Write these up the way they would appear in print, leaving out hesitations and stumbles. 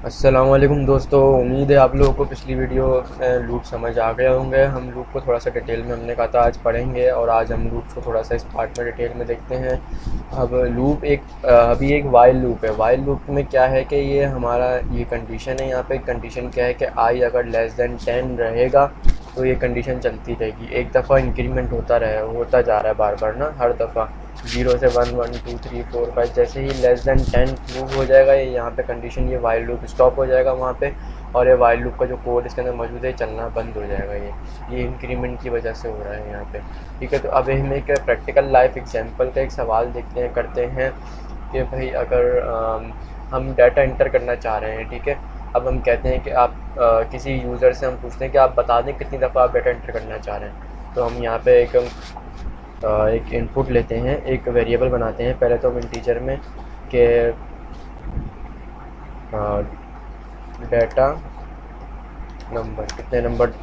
अस्सलाम वालेकुम दोस्तों, उम्मीद है आप लोगों को पिछली वीडियो में लूप समझ आ गए होंगे। हम लूप को थोड़ा सा डिटेल में हमने कहा था आज पढ़ेंगे और आज हम लूप को थोड़ा सा इस पार्ट में डिटेल में देखते हैं। अब लूप अभी एक वाइल लूप है। वाइल लूप में क्या है कि ये हमारा ये कंडीशन है। यहाँ पे कंडीशन क्या है कि आई अगर लेस दैन 10 रहेगा तो ये कंडीशन चलती रहेगी। एक दफ़ा इंक्रीमेंट होता जा रहा है बार बार ना, हर दफ़ा 0 से 1 1 2 3 4 5 जैसे ही लेस दैन 10 प्रूव हो जाएगा ये यहाँ पे कंडीशन, ये वाइल लूप स्टॉप हो जाएगा वहाँ पे। और ये वाइल लूप का जो कोड इसके अंदर मौजूद है चलना बंद हो जाएगा। ये इंक्रीमेंट की वजह से हो रहा है यहाँ पे। ठीक है, तो अब हम एक प्रैक्टिकल लाइफ एग्जांपल का एक सवाल करते हैं कि भाई अगर हम डाटा इंटर करना चाह रहे हैं। ठीक है, अब हम कहते हैं कि आप किसी यूज़र से हम पूछते हैं कि आप बता दें कितनी दफ़ा आप डाटा इंटर करना चाह रहे हैं। तो हम यहाँ पे एक इनपुट लेते हैं, एक वेरिएबल बनाते हैं। पहले तो हम इंटीजर में के डाटा नंबर,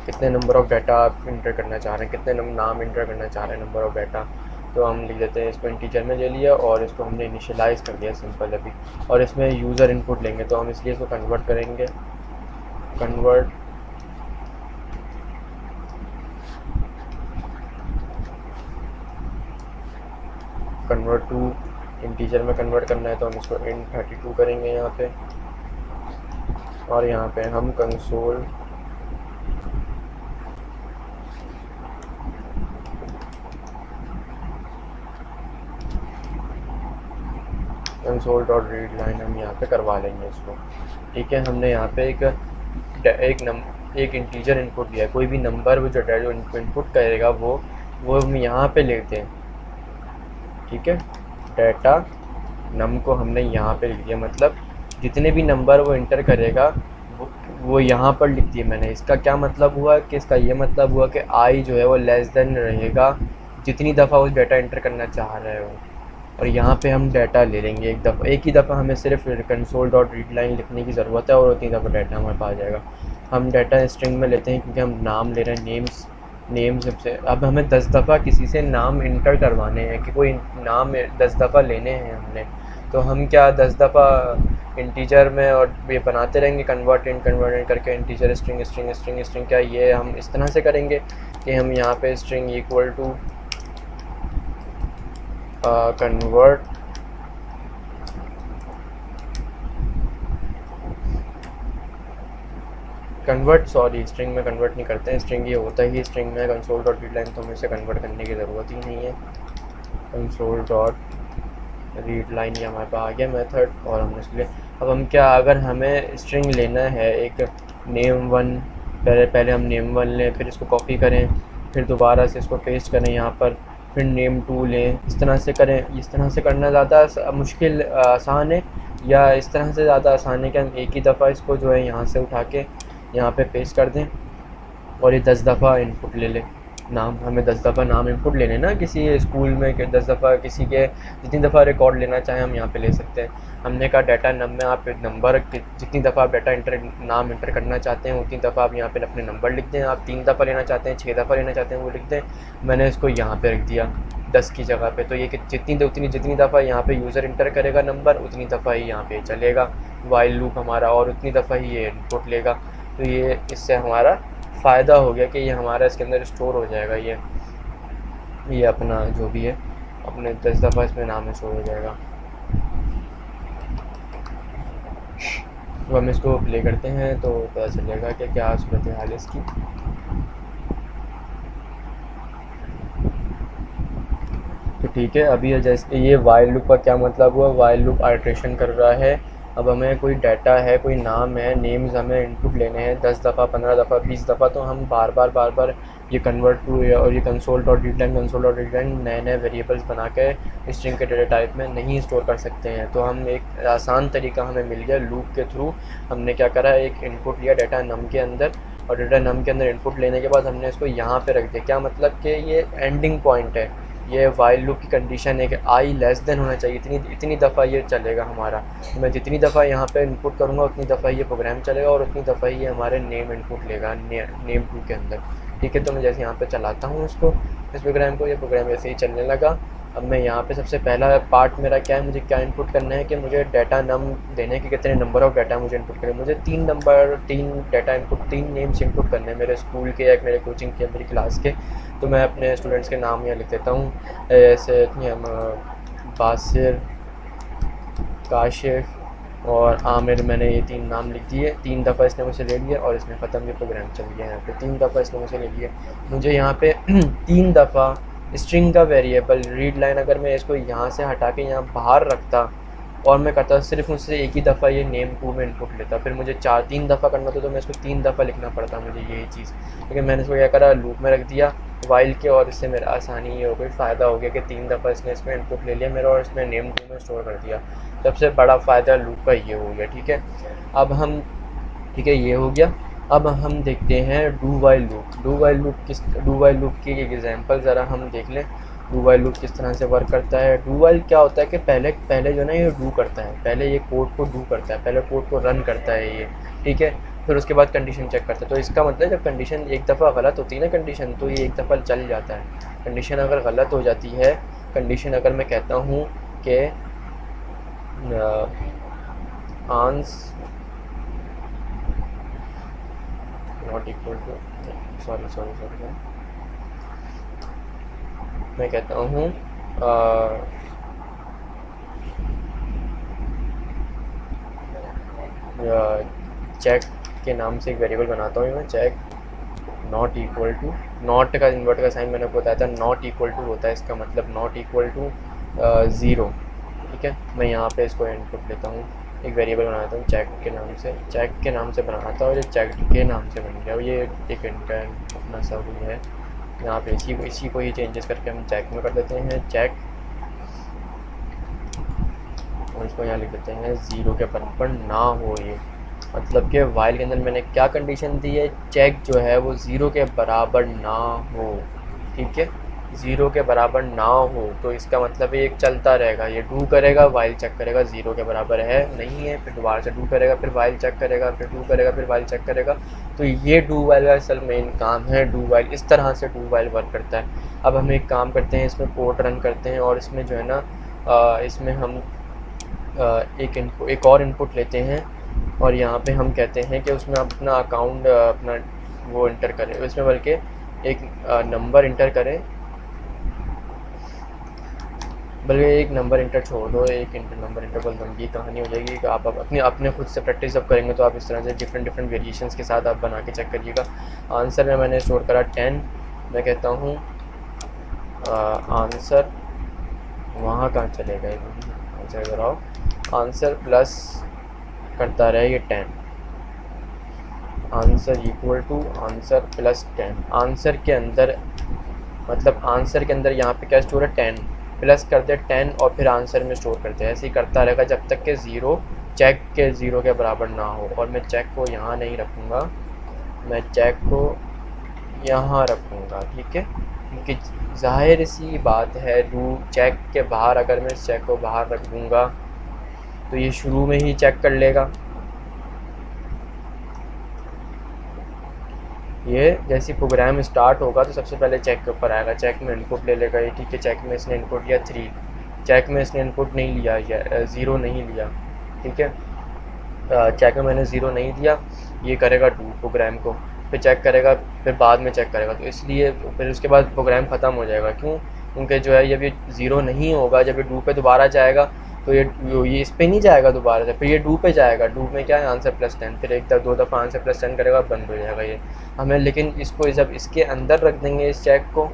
कितने नंबर ऑफ़ डाटा आप इंटर करना चाह रहे हैं, कितने नाम इंटर करना चाह रहे हैं, नंबर ऑफ़ डाटा। तो हम लिख देते हैं, इसको इंटीजर में ले लिया और इसको हमने इनिशियलाइज़ कर दिया सिंपल अभी। और इसमें यूज़र इनपुट लेंगे तो हम इसलिए इसको कन्वर्ट करेंगे, कन्वर्ट टू इंटीजर में कन्वर्ट करना है तो हम इसको int 32 करेंगे यहाँ पे। और यहाँ पे हम कंसोल डॉट रीड लाइन हम यहाँ पे करवा लेंगे इसको। ठीक है, हमने यहाँ पे एक इंटीजर इनपुट दिया है। कोई भी नंबर वो जो इनपुट करेगा वो हम यहाँ पे लेते हैं। ठीक है, डाटा नम को हमने यहाँ पे लिख दिया, मतलब जितने भी नंबर वो इंटर करेगा वो यहाँ पर लिख दिए मैंने। इसका क्या मतलब हुआ कि इसका ये मतलब हुआ कि आई जो है वो लेस देन रहेगा जितनी दफ़ा उस डाटा इंटर करना चाह रहे हो। और यहाँ पे हम डाटा ले लेंगे एक ही दफ़ा हमें सिर्फ कंसोल डॉट रीड लाइन लिखने की ज़रूरत है और उतनी दफ़ा डाटा हमारे पास आ जाएगा। हम डाटा स्ट्रिंग में लेते हैं क्योंकि हम नाम ले रहे हैं, नेम सबसे। अब हमें 10 दफ़ा किसी से नाम इंटर करवाने हैं कि कोई नाम 10 दफ़ा लेने हैं हमने। तो हम क्या 10 दफ़ा इंटीजर में और ये बनाते रहेंगे कन्वर्ट करके integer string string string string. क्या ये हम इस तरह से करेंगे कि हम यहाँ पे string equal to convert sorry, string में कन्वर्ट नहीं करते हैं। स्ट्रिंग ये होता ही स्ट्रिंग में कंसोल डॉट रीड लाइन, तो हमें इसे कन्वर्ट करने की ज़रूरत ही नहीं है। कंसोल डॉट रीड लाइन ये हमारे पास आ गया मेथड और हमने इसलिए अब हम क्या, अगर हमें स्ट्रिंग लेना है एक नेम वन, पहले हम नेम वन लें, फिर इसको कॉपी करें, फिर दोबारा से इसको पेस्ट करें यहाँ पर, फिर नेम टू लें, इस तरह से करें। इस तरह से करना ज़्यादा मुश्किल आसान है या इस तरह से ज़्यादा आसान है कि हम एक ही दफ़ा इसको जो है यहाँ से उठा के यहाँ पे पेस्ट कर दें और ये 10 दफ़ा इनपुट ले लें नाम। हमें 10 दफ़ा नाम इनपुट लेने ना किसी स्कूल में, कि 10 दफ़ा किसी के जितनी दफ़ा रिकॉर्ड लेना चाहें हम यहाँ पे ले सकते हैं। हमने कहा डाटा नम में आप नंबर जितनी दफ़ा आप नाम इंटर करना चाहते हैं उतनी दफ़ा आप यहाँ पे अपने नंबर लिख दें। आप 3 दफ़ा लेना चाहते हैं, 6 दफ़ा लेना चाहते हैं वो लिख दें। मैंने इसको यहाँ पे रख दिया 10 की जगह पे। तो ये कि जितनी दफ़ा यहाँ पे यूज़र इंटर करेगा नंबर उतनी दफ़ा ही यहाँ पे चलेगा वाइल लूप हमारा, और उतनी दफ़ा ही ये इनपुट लेगा। तो ये इससे हमारा फ़ायदा हो गया कि ये हमारा इसके अंदर स्टोर हो जाएगा। ये अपना जो भी है अपने 10 दफ़ा इसमें नाम स्टोर हो जाएगा। तो हम इसको प्ले करते हैं तो पता चलेगा कि क्या सूरत हाल है इसकी। तो ठीक है, अभी जैसे ये वाइल लूप का क्या मतलब हुआ, वाइल लूप आइट्रेशन कर रहा है। अब हमें कोई डाटा है, कोई नाम है, नेम्स हमें इनपुट लेने हैं 10 दफ़ा, 15 दफ़ा, 20 दफ़ा। तो हम बार बार ये कन्वर्ट टू और ये कंसोल डॉट रीड लाइन नए वेरिएबल्स बना के स्ट्रिंग के डेटा टाइप में नहीं स्टोर कर सकते हैं। तो हम एक आसान तरीका हमें मिल गया लूप के थ्रू। हमने क्या करा, एक इनपुट लिया डाटा नम के अंदर और डाटा नम के अंदर इनपुट लेने के बाद हमने इसको यहाँ पे रख दिया। क्या मतलब कि ये एंडिंग पॉइंट है, ये वाइल लूप की कंडीशन है कि आई लेस देन होना चाहिए, इतनी दफ़ा ये चलेगा हमारा। तो मैं जितनी दफ़ा यहाँ पे इनपुट करूँगा उतनी दफ़ा ये प्रोग्राम चलेगा और उतनी दफ़ा ये हमारे नेम इनपुट लेगा नेम टू के अंदर। ठीक है, तो मैं जैसे यहाँ पे चलाता हूँ इसको, इस प्रोग्राम को, ये प्रोग्राम ऐसे ही चलने लगा अब मैं यहाँ पे सबसे पहला पार्ट मेरा क्या है, मुझे क्या इनपुट करना है कि मुझे डाटा नम देने के कितने नंबर ऑफ डाटा मुझे इनपुट करने, मुझे 3 डाटा इनपुट 3 नेम्स इनपुट करने हैं मेरे स्कूल के या मेरे कोचिंग के मेरी क्लास के। तो मैं अपने स्टूडेंट्स के नाम यहाँ लिख देता हूँ, ऐसे हम बासिर, काशिफ और आमिर, मैंने ये 3 नाम लिख दिए। 3 दफ़ा इसने मुझसे ले लिया और इसमें ख़त्म ये प्रोग्राम चल गया। यहाँ पे 3 दफ़ा इसने मुझसे ले लिया। मुझे यहाँ पे 3 दफ़ा स्ट्रिंग का वेरिएबल रीड लाइन, अगर मैं इसको यहाँ से हटा के यहाँ बाहर रखता और मैं करता सिर्फ मुझसे एक ही दफ़ा ये नेम टू में इनपुट लेता, फिर मुझे 3 दफ़ा करना था तो मैं इसको 3 दफ़ा लिखना पड़ता मुझे यही चीज़। लेकिन मैंने इसको क्या करा, लूप में रख दिया वाइल के, और इससे मेरा आसानी ये हो गई, फ़ायदा हो गया कि 3 दफ़ा इसने इसमें इनपुट ले लिया मेरा और इसमें नेम टू में स्टोर कर दिया। सबसे बड़ा फ़ायदा लूप का ये हो गया। ठीक है, अब हम, ठीक है ये हो गया। अब हम देखते हैं do while loop. Do while loop की एक एग्जांपल ज़रा हम देख लें। डू वाइल लूप किस तरह से वर्क करता है। डू वाइल क्या होता है कि पहले जो है ना ये डू करता है, पहले ये कोड को डू करता है, पहले कोड को रन करता है ये, ठीक है। फिर उसके बाद कंडीशन चेक करता है। तो इसका मतलब जब कंडीशन एक दफ़ा गलत होती है ना कंडीशन, तो ये एक दफ़ा चल जाता है। कंडीशन अगर गलत हो जाती है, कंडीशन अगर मैं कहता हूँ कि आंस नॉट इक्वल टू, सॉरी मैं कहता हूँ चेक के नाम से एक वेरिएबल बनाता हूँ मैं, check not equal to, not का इन्वर्ट का साइन मैंने बताया था, नॉट इक्वल टू होता है इसका मतलब नॉट इक्वल टू 0। ठीक है, मैं यहाँ पे इसको इनपुट लेता हूँ, एक वेरिएबल बनाता हूँ चेक के नाम से, चेक के नाम से बनाता हूँ, ये चेक के नाम से बन गया। ये एक इंटर अपना सा हुई है, यहाँ पे इसी को ही चेंजेस करके हम चेक में कर देते हैं चेक, और इसको यहाँ लिख देते हैं 0 के बराबर ना हो। ये मतलब कि वाइल के अंदर मैंने क्या कंडीशन दी है, चेक जो है वो 0 के बराबर ना हो। ठीक है, 0 के बराबर ना हो, तो इसका मतलब ये चलता रहेगा, ये डू करेगा, वाइल चेक करेगा 0 के बराबर है नहीं है, फिर दोबारा से डू करेगा, फिर वाइल चेक करेगा, फिर डू करेगा, फिर वाइल चेक करेगा। तो ये डू वाइल का असल मेन काम है। डू वाइल इस तरह से डू वाइल वर्क करता है। अब हम एक काम करते हैं, इसमें कोड रन करते हैं और इसमें जो है ना इसमें हम एक और इनपुट लेते हैं और यहाँ पे हम कहते हैं कि उसमें अपना अकाउंट अपना वो इंटर करें, इसमें बल्कि एक नंबर इंटर करें, बल्कि एक नंबर इंटर छोड़ दो, एक नंबर इंटर बोल दूँगी, कहानी हो जाएगी कि आप अपने खुद से प्रैक्टिस जब करेंगे तो आप इस तरह से डिफरेंट वेरिएशंस के साथ आप बना के चेक करिएगा। आंसर में मैंने स्टोर करा 10, मैं कहता हूँ आंसर, वहाँ कहाँ चलेगा आंसर, इधर आओ, आंसर प्लस करता रहे ये 10, answer equal to answer plus 10। Answer के अंदर मतलब आंसर के अंदर यहाँ पे क्या स्टोर है 10, प्लस कर दे 10 और फिर आंसर में स्टोर करते हैं। ऐसे ही करता रहेगा जब तक कि 0 चेक के 0 के बराबर ना हो। और मैं चेक को यहाँ नहीं रखूँगा, मैं चेक को यहाँ रखूँगा। ठीक है, क्योंकि जाहिर सी बात है डू चेक के बाहर अगर मैं इस चेक को बाहर रख दूँगा तो ये शुरू में ही चेक कर लेगा। ये जैसी प्रोग्राम स्टार्ट होगा तो सबसे पहले चेक के ऊपर आएगा, चेक में इनपुट ले लेगा ये। ठीक है, चेक में इसने इनपुट लिया 3, चेक में इसने इनपुट नहीं लिया, 0 नहीं लिया। ठीक है, चेक में मैंने 0 नहीं दिया, ये करेगा डू प्रोग्राम को, फिर चेक करेगा, फिर बाद में चेक करेगा। तो इसलिए फिर उसके बाद प्रोग्राम ख़त्म हो जाएगा। क्यों? क्योंकि जो है जब ये 0 नहीं होगा, जब ये डू पे दोबारा जाएगा तो ये इस पे नहीं जाएगा दोबारा से, फिर ये डू पे जाएगा। डू में क्या है आंसर प्लस 10, फिर एक दो दफ़ा आंसर प्लस 10 करेगा, बंद हो जाएगा ये हमें। लेकिन इसको जब इसके अंदर रख देंगे इस चेक को,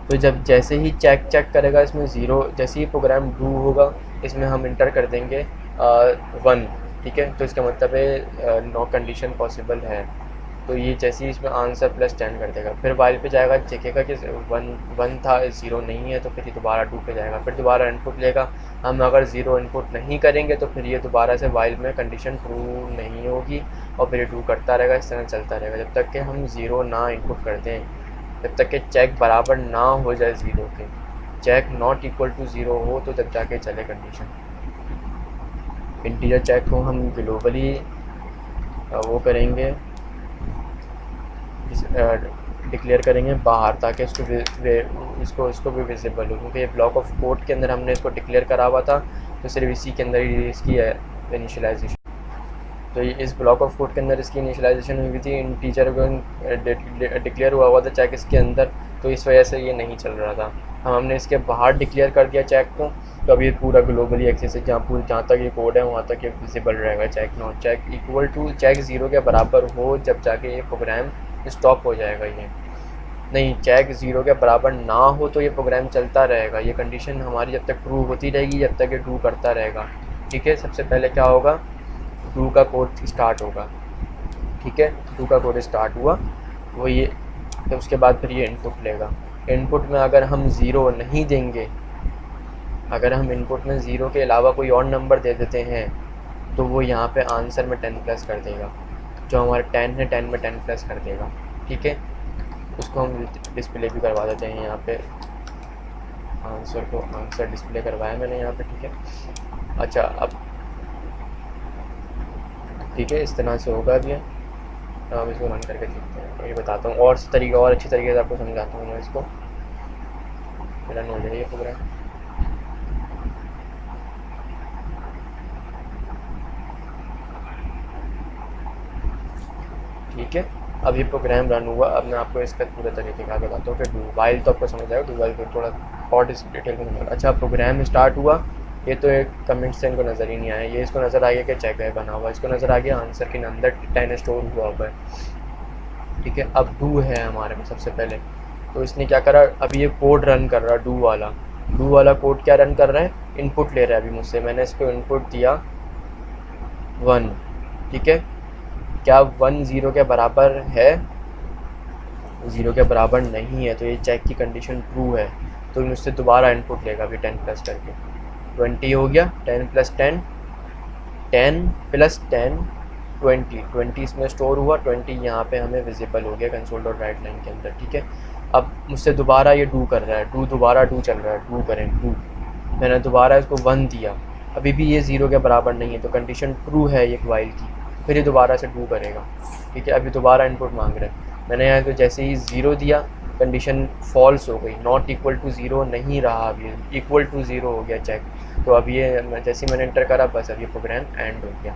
तो जब जैसे ही चेक करेगा इसमें 0, जैसे ही प्रोग्राम डू होगा इसमें हम इंटर कर देंगे 1। ठीक है, तो इसका मतलब है नो कंडीशन पॉसिबल है। तो ये जैसे ही इसमें आंसर प्लस 10 कर देगा, फिर वाइल पे जाएगा, चेकेगा कि 1 था, 0 नहीं है, तो फिर ये दोबारा डू पे जाएगा, फिर दोबारा इनपुट लेगा। हम अगर 0 इनपुट नहीं करेंगे तो फिर ये दोबारा से वाइल में कंडीशन ट्रू नहीं होगी और फिर ये डू करता रहेगा। इस तरह चलता रहेगा जब तक कि हम 0 ना इनपुट कर दें, जब तक कि चेक बराबर ना हो जाए 0 के, चेक नॉट इक्वल टू 0 हो तो जब जाके चले कंडीशन। इंटीजर चेक को हम ग्लोबली वो करेंगे, डिक्लेयर करेंगे बाहर, ताकि इसको भी विजिबल हो, क्योंकि ये ब्लॉक ऑफ कोड के अंदर हमने इसको डिक्लेयर करा हुआ था, तो सिर्फ इसी के अंदर ही इसकी है इनिशियलाइजेशन। तो ये इस ब्लॉक ऑफ कोड के अंदर इसकी इनिशियलाइजेशन हुई थी, इन टीचर को डिक्लेयर हुआ था चेक इसके अंदर, तो इस वजह से ये नहीं चल रहा था। हमने इसके बाहर डिक्लेयर कर दिया चेक को, तो अभी पूरा ग्लोबली एक्सेस है, जहाँ तक ये कोड है वहाँ तक ये विजिबल रहेगा। Check not check equal to check 0 के बराबर हो, जब जाके ये प्रोग्राम स्टॉप हो जाएगा। ये नहीं, चेक 0 के बराबर ना हो तो ये प्रोग्राम चलता रहेगा। ये कंडीशन हमारी जब तक ट्रू होती रहेगी, जब तक ये ट्रू करता रहेगा। ठीक है, सबसे पहले क्या होगा, ट्रू का कोड स्टार्ट होगा। ठीक है, ट्रू का कोड स्टार्ट हुआ वो ये, तो उसके बाद फिर ये इनपुट लेगा। इनपुट में अगर हम 0 नहीं देंगे, अगर हम इनपुट में 0 के अलावा कोई और नंबर दे देते हैं, तो वो यहाँ पे आंसर में 10 प्लस कर देगा। जो हमारा 10 है, 10 में 10 प्लस कर देगा। ठीक है, उसको हम डिस्प्ले भी करवा देते हैं यहाँ पे। आंसर डिस्प्ले करवाया मैंने यहाँ पे। ठीक है, अच्छा अब ठीक है, इस तरह से होगा अभी। अब इसको रन करके देखते हैं, ये बताता हूँ और तरीका, और अच्छी तरीके से आपको समझाता हूँ मैं इसको। रन हो जाएगा प्रोग्राम। ठीक है, अब ये प्रोग्राम रन हुआ। अब मैं आपको इसका पूरे तरीके का बताता हूँ कि डू वाइल तो आपको समझ आएगा, डू वाइल फिर थोड़ा और डिटेल में समझ। अच्छा, प्रोग्राम स्टार्ट हुआ, ये तो एक कमेंट से इनको नज़र ही नहीं आया। ये इसको नज़र आ गया कि चेक है बना हुआ, इसको नज़र आ गया आंसर के अंदर 10 स्टोर हुआ हुआ है। ठीक है, अब डू है हमारे में सबसे पहले, तो इसने क्या करा, अभी ये कोड रन कर रहा है। डू वाला कोड क्या रन कर रहा है, इनपुट ले रहा है अभी मुझसे। मैंने इसको इनपुट दिया 1। ठीक है, क्या 1 0 के बराबर है, 0 के बराबर नहीं है, तो ये चेक की कंडीशन ट्रू है, तो मुझसे दोबारा इनपुट लेगा अभी 10 प्लस करके। 20 हो गया, 10 प्लस 10, 10 प्लस 10 20 इसमें स्टोर हुआ। 20 यहाँ पे हमें विजिबल हो गया कंसोल डॉट राइट लाइन के अंदर। ठीक है, अब मुझसे दोबारा ये डू कर रहा है, दोबारा डू चल रहा है, डू करें डू। मैंने दोबारा इसको 1 दिया, अभी भी ये 0 के बराबर नहीं है, तो कंडीशन ट्रू है ये वाइल की। फिर ये दोबारा से डू करेगा। ठीक है, अभी दोबारा इनपुट मांग रहा है। मैंने यहाँ तो जैसे ही 0 दिया, कंडीशन फॉल्स हो गई, नॉट इक्वल टू 0 नहीं रहा, अभी इक्वल टू 0 हो गया चेक। तो अब ये जैसे ही मैंने एंटर करा, बस अब ये प्रोग्राम एंड हो गया।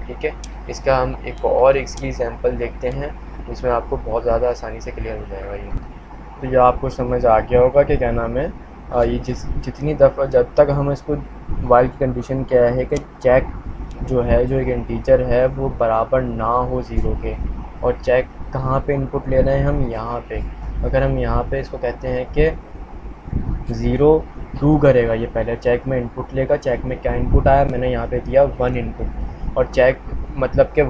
ठीक है, इसका हम एक और इसकी सैम्पल देखते हैं, जिसमें आपको बहुत ज़्यादा आसानी से क्लियर हो जाएगा ये। तो ये आपको समझ आ गया होगा कि क्या नाम है, ये जितनी दफ़ा जब तक हम इसको वाइल की कंडीशन क्या है कि चेक जो है, जो एक इंटीजर है, वो बराबर ना हो 0 के, और चेक कहाँ पे इनपुट ले रहे हैं हम, यहाँ पे। अगर हम यहाँ पे इसको कहते हैं कि 0 डू करेगा, ये पहले चेक में इनपुट लेगा। चेक में क्या इनपुट आया, मैंने यहाँ पे दिया 1 इनपुट, और चेक मतलब कि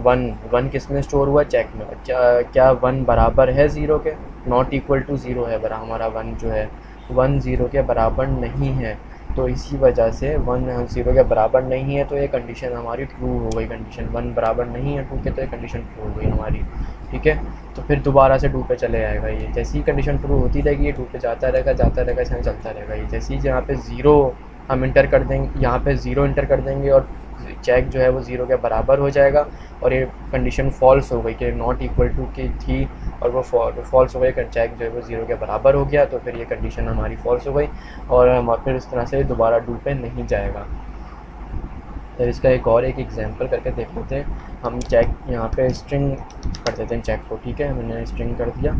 1 किस में स्टोर हुआ, चेक में। क्या 1 बराबर है 0 के, नॉट इक्वल टू 0 है हमारा 1 जो है, 1 0 के बराबर नहीं है। तो इसी वजह से 1 0 के बराबर नहीं है, तो ये कंडीशन हमारी ट्रू हो गई। कंडीशन 1 बराबर नहीं है 2 के, तो ये कंडीशन ट्रू हो गई हमारी। ठीक है, तो फिर दोबारा से 2 पे चले आएगा ये। जैसे ही कंडीशन ट्रू होती रहेगी, ये 2 पे जाता रहेगा, इसमें चलता रहेगा ये। जैसे ही यहाँ पे 0 हम इंटर कर देंगे, यहाँ पे 0 इंटर कर देंगे, और चेक जो है वो 0 के बराबर हो जाएगा, और ये कंडीशन फॉल्स हो गई कि नॉट इक्वल टू की थी, और वो फॉल्स हो गई, चेक जो है वो 0 के बराबर हो गया, तो फिर ये कंडीशन हमारी फॉल्स हो गई, और हम फिर इस तरह से दोबारा डू पे नहीं जाएगा। तो इसका एक और एक एग्जांपल करके देख लेते हैं। हम चेक यहाँ पे स्ट्रिंग कर देते हैं चेक को। ठीक है, मैंने स्ट्रिंग कर दिया।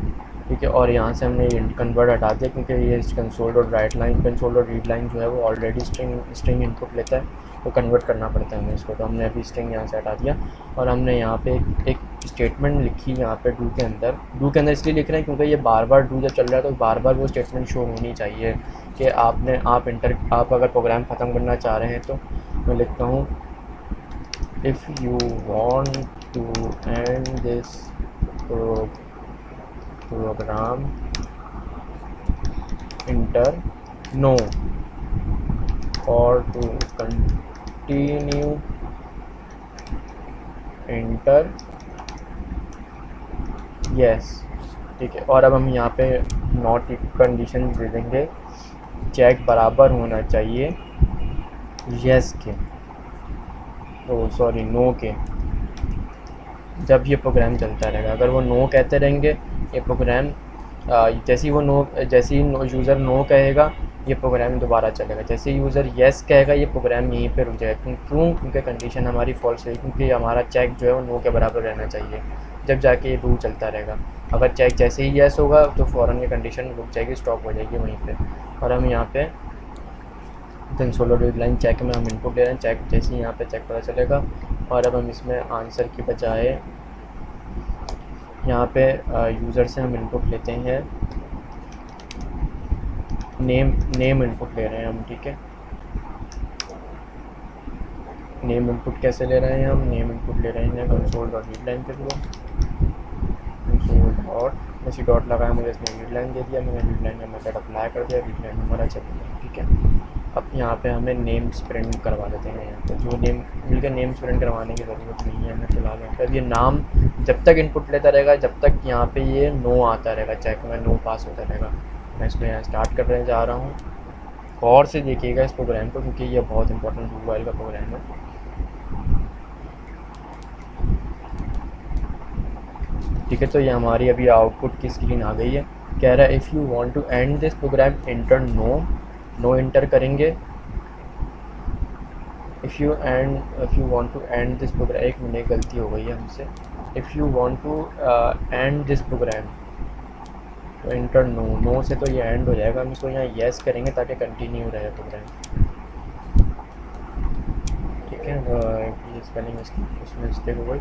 ठीक है, और यहाँ से हमने कन्वर्ट हटा दिया, क्योंकि ये कंसोल डॉट रीड लाइन जो है वो ऑलरेडी स्ट्रिंग इनपुट लेता है, तो कन्वर्ट करना पड़ता है हमें इसको। तो हमने अभी स्ट्रिंग यहाँ से हटा दिया, और हमने यहाँ पे एक स्टेटमेंट लिखी यहाँ पे डू के अंदर इसलिए लिख रहे हैं क्योंकि ये बार बार डू जब चल रहा है, तो बार बार वो स्टेटमेंट शो होनी चाहिए कि आप अगर प्रोग्राम ख़त्म करना चाह रहे हैं। तो मैं लिखता हूँ, if you want to end this program enter no, और टू कंटिन्यू इंटर यस। ठीक है, और अब हम यहाँ पे नॉट कंडीशन दे देंगे, चेक बराबर होना चाहिए यस के, नो के। जब ये प्रोग्राम चलता रहेगा, अगर वो नो कहते रहेंगे, ये प्रोग्राम जैसे ही यूज़र नो कहेगा ये प्रोग्राम दोबारा चलेगा, जैसे यूज़र येस कहेगा ये प्रोग्राम यहीं पे रुक जाएगा। क्यों? क्योंकि कंडीशन हमारी फॉल्स है, क्योंकि हमारा चेक जो है वो नो के बराबर रहना चाहिए, जब जाके ये डू चलता रहेगा। अगर चेक जैसे ही येस होगा तो फ़ौरन ये कंडीशन रुक जाएगी, स्टॉप हो जाएगी वहीं पे। और हम यहाँ पे कंसोल रीड लाइन चेक में हम इनपुट ले रहे हैं, चेक जैसे ही यहाँ पे चेक पता चलेगा। और अब हम इसमें आंसर की बजाय यहाँ पे यूज़र से हम इनपुट लेते हैं, नेम इनपुट ले रहे हैं हम, ठीक है। नेम इनपुट कैसे ले रहे हैं हम? नेम इनपुट ले रहे हैं कंसोल डॉट रीड लाइन के थ्रू। कंसोल डॉट जैसे डॉट लगाया मुझे इसने रीड लाइन दे दिया, मैंने रीड लाइन का मेथड अप्लाई कर दिया, रीड लाइन हमारा चल गया, ठीक है। अब यहाँ पे हमें नेम्स प्रिंट करवा देते हैं। यहाँ पे जो नेम मिलकर नेम्स प्रिंट करवाने की ज़रूरत नहीं है हमें फ़िलहाल। यहाँ पर ये नाम जब तक इनपुट लेता रहेगा, जब तक यहाँ पे ये नो आता रहेगा, चेक में नो पास होता रहेगा। मैं इसको यहाँ स्टार्ट करने जा रहा हूँ, गौर से देखिएगा इस प्रोग्राम को, क्योंकि ये बहुत इंपॉर्टेंट मोबाइल का प्रोग्राम है। ठीक है, तो ये हमारी अभी आउटपुट की स्क्रीन आ गई है। कह रहा है if you want to end this program enter no enter करेंगे। If you want to end this program, एक मिनट गलती हो गई है हमसे। If you want to end this program तो इंटर नो से तो ये एंड हो जाएगा, हम इसको यहाँ येस करेंगे ताकि कंटिन्यू रहे प्रोग्राम, ठीक है। ये स्पेलिंग उसमें मिस्टेक हो गई,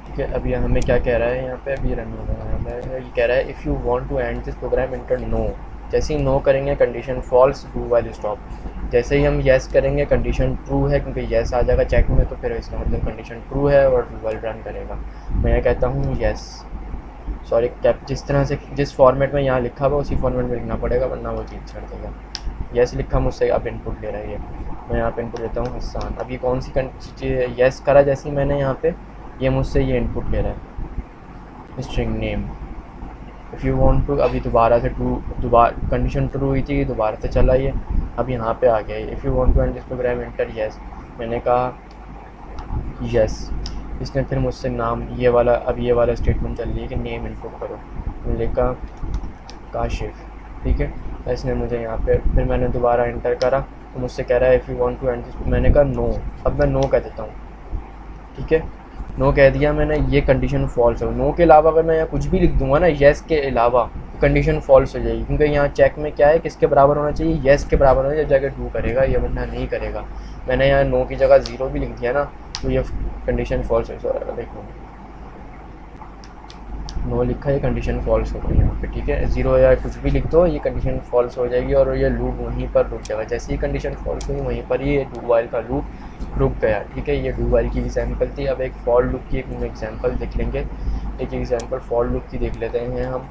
ठीक है। अभी हमें क्या कह रहा है यहाँ पे, अभी रन हो रहा है, ये कह रहा है if you want to end this program enter no. जैसे ही नो करेंगे condition false, do while stop. जैसे ही हम येस करेंगे कंडीशन ट्रू है, क्योंकि येस आ जाएगा चेक में, तो फिर इसका मतलब कंडीशन ट्रू है और डू वाइल रन करेगा। मैं कहता हूँ येस, सॉरी कैप, जिस तरह से जिस फॉर्मेट में यहाँ लिखा हुआ उसी फॉर्मेट में लिखना पड़ेगा, वरना वो चीज़ छड़ देगा। येस लिखा मुझसे, अब इनपुट ले रहा है ये, मैं यहाँ पे इनपुट लेता हूँ हसान। अब ये कौन सी येस करा जैसे ही मैंने यहाँ पे, ये मुझसे ये इनपुट ले रहा है string name. If you want to, अभी दोबारा से दोबारा कंडीशन ट्रू हुई थी, दोबारा से चला ये, अब यहाँ पे आ गया है if you want to end this program enter yes. मैंने कहा येस, इसने फिर मुझसे नाम ये वाला, अब ये वाला स्टेटमेंट चल रही है कि नेम इनपुट करो, मैंने कहा काशिफ, ठीक है। इसने मुझे यहाँ पे, फिर मैंने दोबारा एंटर करा तो मुझसे कह रहा है if you want to end this, मैंने कहा नो। अब मैं नो कह देता हूँ, ठीक है, नो कह दिया मैंने, ये कंडीशन फॉल्स है। नो के अलावा अगर मैं यहाँ कुछ भी लिख दूंगा ना येस के अलावा, कंडीशन फॉल्स हो जाएगी, क्योंकि यहाँ चेक में क्या है, किसके बराबर होना चाहिए, येस के बराबर होना चाहिए, जब जाकर डू करेगा ये, वरना नहीं करेगा। मैंने यहाँ नो की जगह ज़ीरो भी लिख दिया ना, तो ये कंडीशन फॉल्स हो, देखो नो लिखा, ये कंडीशन फॉल्स हो गई यहाँ पे, ठीक है। ज़ीरो या कुछ भी लिख दो, ये कंडीशन फॉल्स हो जाएगी और ये लूप वहीं पर रुक जाएगा। जैसे ही कंडीशन फॉल्स हुई वहीं पर ये डू वाइल का लूप रुक गया, ठीक है। ये डू वाइल की एग्जांपल थी। अब एक फॉर लूप की एक एग्जांपल देख लेंगे, एक एग्जांपल फॉर लूप की देख लेते हैं हम।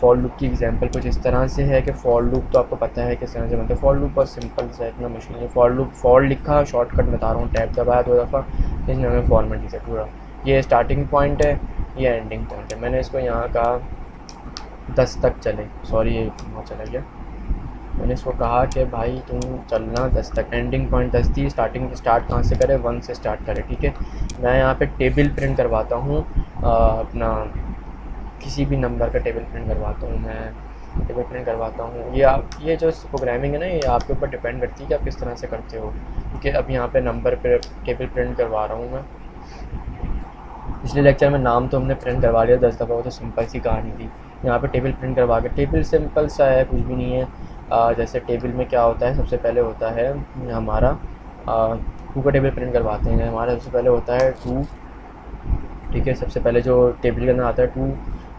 फॉर लूप की एग्जांपल कुछ इस तरह से है कि फॉर लूप तो आपको पता है किस तरह से बनता है। फॉर लूप बहुत सिंपल सा, इतना मुश्किल नहीं। फॉर लूप, फॉर लिखा, शॉर्टकट बता रहा हूँ, टैब दबाया 2 दफ़ा, इसने हमें फॉर्मेट से पूरा, ये स्टार्टिंग पॉइंट है, ये एंडिंग पॉइंट है। मैंने इसको यहाँ कहा 10 तक चले, सॉरी ये वहाँ चला गया। मैंने इसको कहा कि भाई तुम चलना 10 तक, एंडिंग पॉइंट 10 थी, स्टार्ट कहाँ से करे, 1 से स्टार्ट करे, ठीक है। मैं यहाँ पे टेबल प्रिंट करवाता हूँ, अपना किसी भी नंबर का टेबल प्रिंट करवाता हूँ, मैं टेबल प्रिंट करवाता हूँ। ये जो प्रोग्रामिंग है ना, ये आपके ऊपर डिपेंड करती है कि आप किस तरह से करते हो, क्योंकि अब यहाँ पे नंबर पे टेबल प्रिंट करवा रहा हूँ मैं। पिछले लेक्चर में नाम तो हमने प्रिंट करवा लिया 10 दफ़ा, वो तो सिंपल सी कहानी थी। यहाँ पे टेबल प्रिंट करवा के, टेबल सिंपल सा है, कुछ भी नहीं है। जैसे टेबल में क्या होता है, सबसे पहले होता है हमारा टू का टेबल प्रिंट करवाते हैं। हमारा सबसे पहले होता है 2, ठीक है। सबसे पहले जो टेबल के अंदर आता है 2,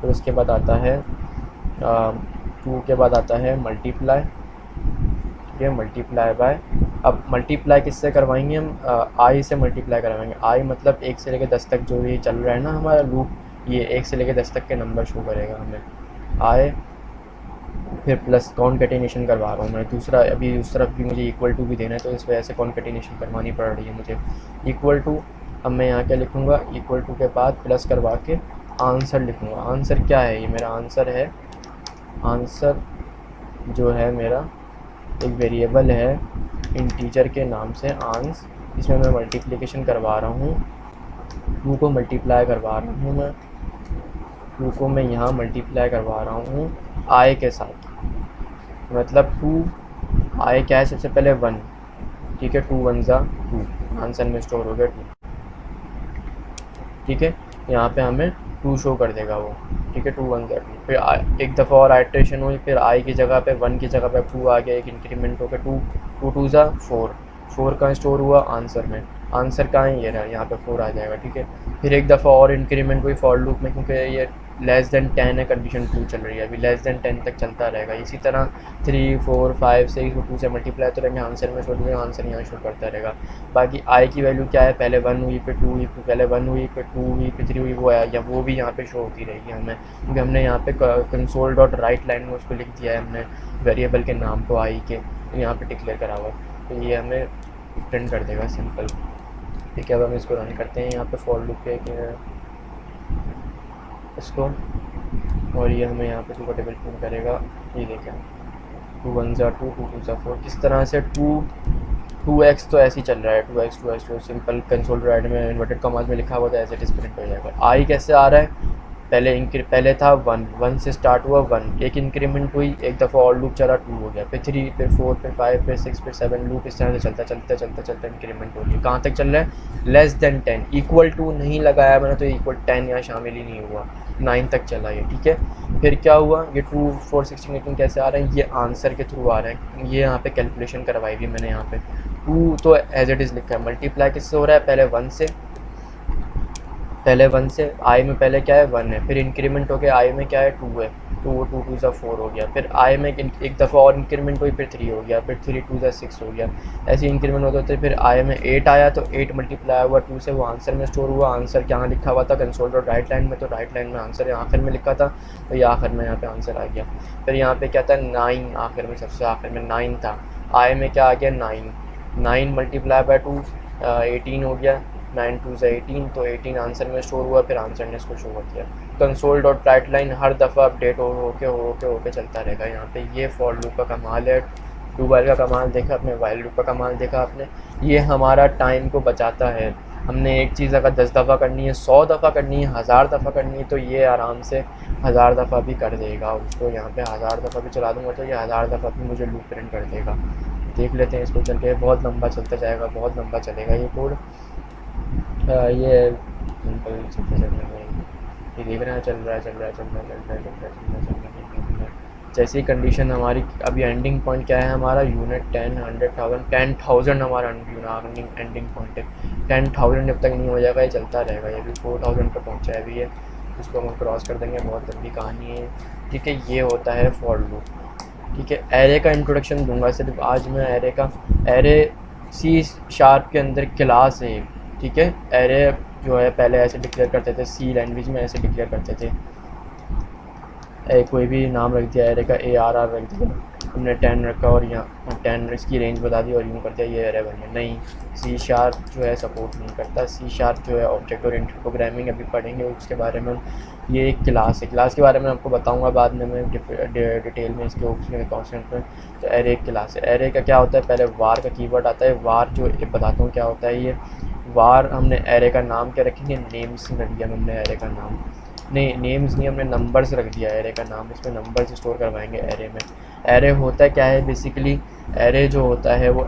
फिर उसके बाद आता है 2 के बाद आता है मल्टीप्लाई, ठीक है, मल्टीप्लाई बाय। अब मल्टीप्लाई किससे करवाएंगे हम, आई से मल्टीप्लाई करवाएंगे। आई मतलब 1 से लेकर 10 तक जो ये चल रहा है ना हमारा लूप, ये 1 से लेकर 10 तक के नंबर शो करेगा हमें, आए। फिर प्लस कॉन्केटिनेशन करवा रहा हूँ मैं दूसरा, अभी उस तरफ भी मुझे इक्वल टू भी देना है, तो इस वजह से कॉन्केटिनेशन करवानी पड़ रही है मुझे। इक्वल टू, अब मैं यहाँ क्या लिखूँगा, इक्वल टू के बाद प्लस करवा के आंसर लिखूँगा। आंसर क्या है, ये मेरा आंसर है, आंसर जो है मेरा एक वेरिएबल है इंटीजर के नाम से आंस, इसमें मैं मल्टीप्लिकेशन करवा रहा हूँ, 2 को मल्टीप्लाई करवा रहा हूँ मैं 2 को मैं यहाँ मल्टीप्लाई करवा रहा हूँ आई के साथ, मतलब 2 आई क्या है, सबसे पहले 1, ठीक है, 2 1 ज़ा 2, आंसर में स्टोर हो गया 2, ठीक है। यहाँ पे हमें 2 शो कर देगा वो, ठीक है, 2 1 ज़ा 2। फिर एक दफ़ा और आइट्रेशन हुई, फिर आई की जगह पे 1 की जगह पे 2 आ गया, एक इंक्रीमेंट हो गया 2, 2 2 ज़ा 4, 4 कहाँ स्टोर हुआ, आंसर में। आंसर कहाँ है, ये रहा, यहाँ पे 4 आ जाएगा, ठीक है। फिर एक दफ़ा और इंक्रीमेंट हुई फॉर लूप में, क्योंकि ये लेस देन 10 है, कंडीशन 2 चल रही है अभी, लेस देन 10 तक चलता रहेगा। इसी तरह 3 4 5 6 को 2 से मल्टीप्लाई तो रहेंगे, आंसर में शो देंगे, आंसर यहाँ शो करता रहेगा। बाकी आई की वैल्यू क्या है, पहले 1 हुई, फिर 2 हुई, फिर पहले 1 हुई, फिर 2 हुई, फिर 3 हुई, वो आया, या वो भी यहाँ पे शो होती रहेगी हमें, क्योंकि हमने यहाँ पे कंसोल डॉट राइट लाइन में उसको लिख दिया है हमने, वेरिएबल के नाम को आई के यहाँ पे डिक्लेयर करा हुआ है, तो ये हमें प्रिंट कर देगा सिंपल, ठीक है। अब हम इसको रन करते हैं यहाँ पे फॉर लूप पे इसको, और ये हमें यहाँ पे 2 का टेबल प्रिंट करेगा, ये देखें 2 1 ज़ा 2, 2 2 ज़ा 4, किस तरह से 2x तो ऐसे ही चल रहा है, 2x तो सिंपल कंसोल राइट में इन्वर्टेड कॉमास में लिखा हुआ था, एज इट इज प्रिंट हो जाएगा। आई कैसे आ रहा है, पहले था 1 से स्टार्ट हुआ 1, एक इंक्रीमेंट हुई, एक दफ़ा और लूप चला 2 हो गया, फिर 3, फिर 4, फिर 5, फिर 6, फिर 7, लूप इस तरह से चलता इंक्रीमेंट हो रही है। कहाँ तक चल रहा है, लेस देन 10, इक्वल टू नहीं लगाया मैंने, तो इक्वल 10 यहाँ शामिल ही नहीं हुआ, 9 तक चला ये, ठीक है। फिर क्या हुआ, ये 2 4 16 18 कैसे आ रहे हैं, ये आंसर के थ्रू आ रहे हैं, ये यहाँ पे कैलकुलेशन करवाई हुई मैंने, यहाँ पे 2 तो एज इट इज़ लिखा है, मल्टीप्लाई किससे हो रहा है, पहले 1 से आई में पहले क्या है 1 है, फिर इंक्रीमेंट हो गया आई में क्या है 2 है, 2 2 2 ज़ा 4 हो गया, फिर आई में एक दफ़ा और इंक्रीमेंट हुई, फिर 3 हो गया, फिर 3 2 ज़ा 6 हो गया, ऐसे इंक्रीमेंट होते होते फिर आई में 8 आया, तो 8 मल्टीप्लाई हुआ 2 से, वो आंसर में स्टोर हुआ। आंसर क्या लिखा हुआ था, कंसोल डॉट राइट लाइन में, तो राइट लाइन में आंसर आखिर में लिखा था, तो ये आखिर में यहाँ पे आंसर आ गया। फिर यहाँ पे क्या था 9, आखिर में सबसे आखिर में 9 था, आई में क्या आ गया 9 मल्टीप्लाई बाय 2 18 हो गया, 9 2 ज़ा 18, तो 18 आंसर में स्टोर हुआ, फिर आंसर ने इसको शो कर दिया। कंसोल डॉट राइट लाइन हर दफ़ा अपडेट हो के चलता रहेगा। यहाँ पे ये फॉर लूप का कमाल है, डू वाइल का कमाल देखा आपने, वाइल लूप का कमाल देखा आपने, ये हमारा टाइम को बचाता है। हमने एक चीज़ अगर 10 दफ़ा करनी है, 100 दफ़ा करनी है, 1000 दफ़ा करनी है, तो ये आराम से 1000 दफ़ा भी कर देगा उसको। यहाँ पे 1000 दफ़ा भी चला दूँगा तो ये 1000 दफ़ा भी मुझे लूप प्रिंट कर देगा। देख लेते हैं इसको चल के, बहुत लंबा चलता जाएगा, बहुत लंबा चलेगा ये कोड। ये सिंपल चलते ये देख रहे हैं, चल रहा है। जैसे ही कंडीशन हमारी अभी एंडिंग पॉइंट क्या है हमारा, यूनिट 10 100,000 10,000 हमारा एंडिंग पॉइंट है। 10,000 जब तक नहीं हो जाएगा ये चलता रहेगा, ये भी 4,000 पर पहुँचा है अभी है, इसको हम क्रॉस कर देंगे, बहुत लंबी कहानी है, ठीक है। ये होता है फॉर लूप, ठीक है। एरे का इंट्रोडक्शन दूंगा सिर्फ आज मैं, एरे सी शार्प के अंदर क्लास है, ठीक है। एरे जो है पहले ऐसे डिक्लेयर करते थे, सी लैंग्वेज में ऐसे डिक्लेयर करते थे, कोई भी नाम रख दिया एरे का, ARR रख दिया हमने, 10 रखा और यहाँ 10 इसकी रेंज बता दी और यूँ कर दिया, ये एरे बन गया। नहीं, सी शार्प जो है सपोर्ट नहीं करता, सी शार्प जो है ऑब्जेक्ट ओरिएंटेड प्रोग्रामिंग अभी पढ़ेंगे उसके बारे में। ये एक क्लास है, क्लास के बारे में आपको बताऊंगा बाद में मैं डिटेल में, इसके उसमें कॉन्सेप्ट में। तो एरे एक क्लास है। एरे का क्या होता है, पहले वार का कीवर्ड आता है, वार जो बताता हूँ क्या होता है ये वार। हमने एरे का नाम क्या रखेंगे, नेम्स रख दिया हमने एरे का नाम, नहीं नेम्स नहीं, हमने नंबर्स रख दिया एरे का नाम, इसमें नंबर्स स्टोर करवाएंगे एरे में। एरे होता क्या है बेसिकली, एरे जो होता है वो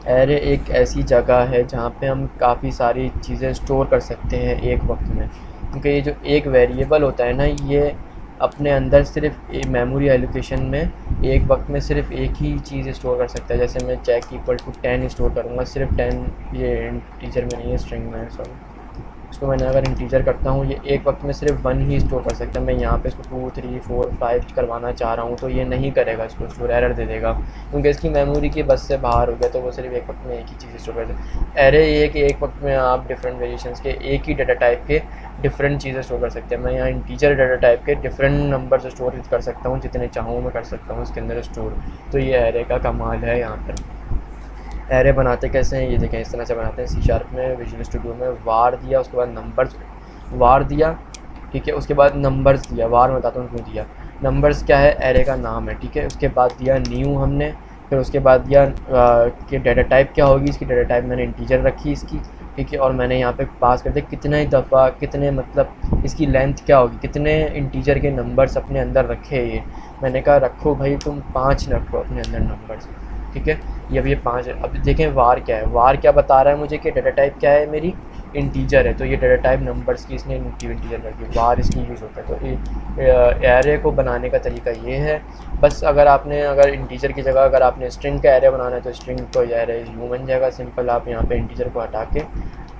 एरे एक ऐसी जगह है जहाँ पे हम काफ़ी सारी चीज़ें स्टोर कर सकते हैं एक वक्त में, क्योंकि ये जो एक वेरिएबल होता है ना, ये अपने अंदर सिर्फ मेमोरी एलोकेशन में एक वक्त में सिर्फ एक ही चीज़ स्टोर कर सकता है। जैसे मैं चेक इक्वल टू 10 स्टोर करूँगा, सिर्फ 10, ये इंटीजर में नहीं है, स्ट्रिंग में है, सॉरी। इसको मैंने अगर इंटीजर करता हूँ, ये एक वक्त में सिर्फ 1 ही स्टोर कर सकता है। मैं यहाँ पे इसको 2 3 4 5 करवाना चाह रहा हूँ तो ये नहीं करेगा, इसको स्टोर एरर दे देगा, क्योंकि इसकी मेमोरी की बस से बाहर हो गया, तो वो सिर्फ एक वक्त में एक ही चीज़ स्टोर कर सकते। एरे ये है कि एक वक्त में आप डिफरेंट वेरिएशंस के एक ही डाटा टाइप के डिफरेंट चीज़ें स्टोर कर सकते हैं। मैं यहाँ इंटीजर डाटा टाइप के डिफरेंट नंबर स्टोर कर सकता हूँ, जितने चाहूँ मैं कर सकता हूँ इसके अंदर स्टोर। तो ये एरे का कमाल है। यहाँ पर एरे बनाते कैसे हैं ये देखें, इस तरह से बनाते हैं। सी शार्प में, विजुअल स्टूडियो में वार दिया, उसके बाद नंबर्स वार दिया, ठीक है। उसके बाद नंबर्स दिया, वार में बताता हूँ क्यों दिया। नंबर्स क्या है, एरे का नाम है, ठीक है। उसके बाद दिया न्यू हमने, फिर उसके बाद दिया कि डाटा टाइप क्या होगी इसकी, डाटा टाइप मैंने इंटीजर रखी इसकी, ठीक है, और मैंने यहाँ पे पास कर दिया कितने दफ़ा, कितने मतलब इसकी लेंथ क्या होगी, कितने इंटीजर के नंबर्स अपने अंदर रखे ये। मैंने कहा रखो भाई तुम 5 रखो अपने अंदर नंबर्स, ठीक है। ये अब ये 5 है। अब देखें वार क्या है, वार क्या बता रहा है मुझे कि डाटा टाइप क्या है मेरी, इंटीजर है। तो ये डाटा टाइप नंबर्स की इसने इंटीजर कर दी, वार इसकी यूज़ होता है। तो एरे को बनाने का तरीका ये है। बस अगर इंटीजर की जगह अगर आपने स्ट्रिंग का एरे बनाना है तो स्ट्रिंग को एरे यूँ बन जाएगा सिंपल। आप यहाँ पे इंटीजर को हटा के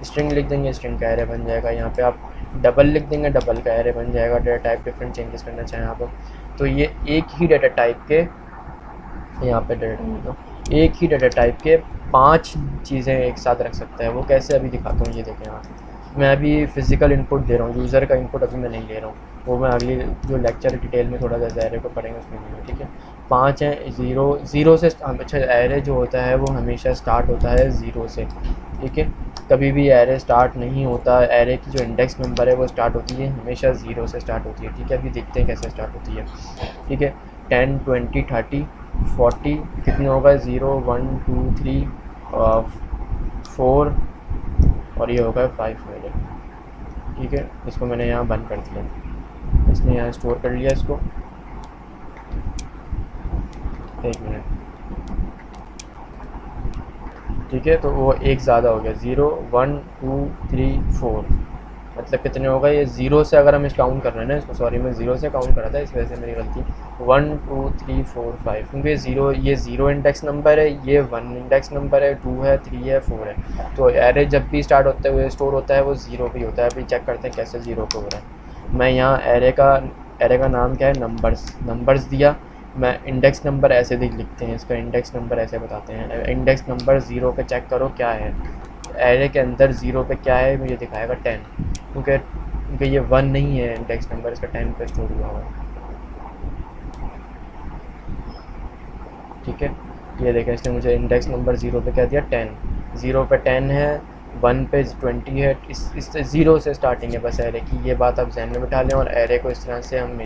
स्ट्रिंग लिख देंगे, स्ट्रिंग का एरे बन जाएगा। यहाँ पे आप डबल लिख देंगे, डबल का एरे बन जाएगा। डाटा टाइप डिफरेंट चेंजेस करना चाहें आप, तो ये एक ही डाटा टाइप के, यहाँ पे एक ही डाटा टाइप के 5 चीज़ें एक साथ रख सकता है। वो कैसे अभी दिखाता हूँ, ये देखें आप। मैं अभी फ़िज़िकल इनपुट दे रहा हूँ, यूज़र का इनपुट अभी मैं नहीं ले रहा हूँ, वो मैं अगली जो लेक्चर डिटेल में थोड़ा सा एरे को पढ़ेंगे उसमें नहीं, ठीक है। 5 हैं, ज़ीरो से अच्छा एरे जो होता है वो हमेशा स्टार्ट होता है ज़ीरो से, ठीक है। कभी भी एरे स्टार्ट नहीं होता, एरे की जो इंडेक्स नंबर है वो स्टार्ट होती है हमेशा ज़ीरो से स्टार्ट होती है, ठीक है। अभी देखते हैं कैसे स्टार्ट होती है, ठीक है। 10 20 30 40 कितने होगा, 0 1 2 3 4 और ये होगा 5 मेरे, ठीक है। इसको मैंने यहाँ बंद कर दिया, इसने यहाँ स्टोर कर लिया इसको। एक मिनट, ठीक है। तो वो एक ज़्यादा हो गया, 0 1 2 3 4 मतलब कितने होगा ये, ज़ीरो से अगर हम इस काउंट कर रहे हैं ना इसको, सॉरी मैं ज़ीरो से काउंट कर रहा था इस वजह से मेरी गलती। 1 2 3 4 5 क्योंकि ये ज़ीरो इंडेक्स नंबर है, ये 1 इंडेक्स नंबर है, 2 है 3 है 4 है। तो एरे जब भी स्टार्ट होते हुए स्टोर होता है वो ज़ीरो पे होता है। अभी चेक करते हैं कैसे ज़ीरो पे हो रहा है। मैं यहाँ एरे का नाम क्या है, नंबर्स दिया। मैं इंडेक्स नंबर ऐसे लिखते हैं, इसका इंडेक्स नंबर ऐसे बताते हैं। इंडेक्स नंबर 0 पे चेक करो क्या है, एरे के अंदर 0 पे क्या है मुझे दिखाएगा 10, क्योंकि ये 1 नहीं है इंडेक्स नंबर, इसका 10 पे स्टोर हुआ है, ठीक है। ये देखें इसने मुझे इंडेक्स नंबर 0 पे क्या दिया, 10। 0 पे 10 है, 1 पे 20 है। इस 0 से स्टार्टिंग है बस एरे की, ये बात आप जहन में बिठा लें। और एरे को इस तरह से हम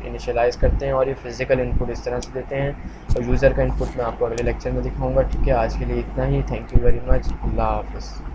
इनिशियलाइज़ करते हैं और ये फिज़िकल इनपुट इस तरह से देते हैं। और यूज़र का इनपुट मैं आपको अगले लेक्चर में दिखाऊंगा, ठीक है। आज के लिए इतना ही, थैंक यू वेरी मच, अल्लाह हाफ़िज़।